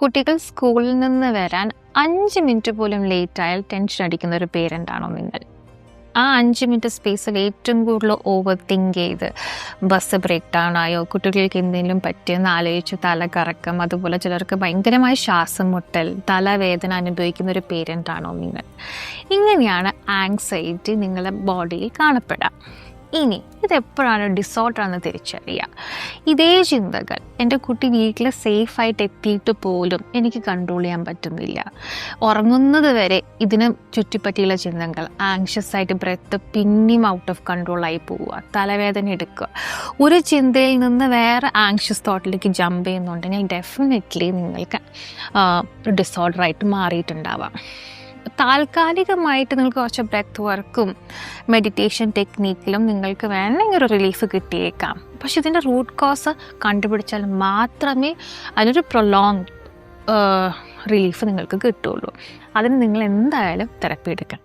കുട്ടികൾ സ്കൂളിൽ നിന്ന് വരാൻ 5 മിനിറ്റ് പോലും ലേറ്റായാൽ ടെൻഷൻ അടിക്കുന്ന ഒരു പേരൻ്റാണോ നിങ്ങൾ? ആ 5 മിനിറ്റ് സ്പേസിൽ ഏറ്റവും കൂടുതൽ ഓവർ തിങ്ക് ചെയ്ത് ബസ് ബ്രേക്ക് ഡൗൺ ആയോ, കുട്ടികൾക്ക് എന്തെങ്കിലും പറ്റിയെന്ന് ആലോചിച്ച് തലകറക്കം, അതുപോലെ ചിലർക്ക് ഭയങ്കരമായ ശ്വാസം മുട്ടൽ, തലവേദന അനുഭവിക്കുന്ന ഒരു പേരൻ്റാണോ നിങ്ങൾ? ഇങ്ങനെയാണ് ആങ്സൈറ്റി നിങ്ങളുടെ ബോഡിയിൽ കാണപ്പെടുക. ഇനി ഇതെപ്പോഴാണ് ഡിസോർഡർ എന്ന് തിരിച്ചറിയുക? ഇതേ ചിന്തകൾ എൻ്റെ കുട്ടി വീട്ടിൽ സേഫായിട്ട് എത്തിയിട്ട് പോലും എനിക്ക് കൺട്രോൾ ചെയ്യാൻ പറ്റുന്നില്ല. ഉറങ്ങുന്നത് വരെ ഇതിന് ചുറ്റിപ്പറ്റിയുള്ള ചിന്തകൾ, ആങ്ഷ്യസ് ആയിട്ട് ബ്രെത്ത് പിന്നെയും ഔട്ട് ഓഫ് കൺട്രോളായി പോവുക, തലവേദന എടുക്കുക, ഒരു ചിന്തയിൽ നിന്ന് വേറെ ആങ്ഷ്യസ് തോട്ടിലേക്ക് ജമ്പ് ചെയ്യുന്നുണ്ടെങ്കിൽ ഡെഫിനറ്റ്ലി നിങ്ങൾക്ക് ഡിസോർഡറായിട്ട് മാറിയിട്ടുണ്ടാവാം. താൽക്കാലികമായിട്ട് നിങ്ങൾക്ക് കുറച്ച് ബ്രെത്ത് വർക്കും മെഡിറ്റേഷൻ ടെക്നീക്കിലും നിങ്ങൾക്ക് വേണമെങ്കിൽ ഒരു റിലീഫ് കിട്ടിയേക്കാം. പക്ഷെ ഇതിൻ്റെ റൂട്ട് കോസ് കണ്ടുപിടിച്ചാൽ മാത്രമേ അതിനൊരു പ്രൊലോങ് റിലീഫ് നിങ്ങൾക്ക് കിട്ടുള്ളൂ. അതിന് നിങ്ങൾ എന്തായാലും തെറപ്പി എടുക്കണം.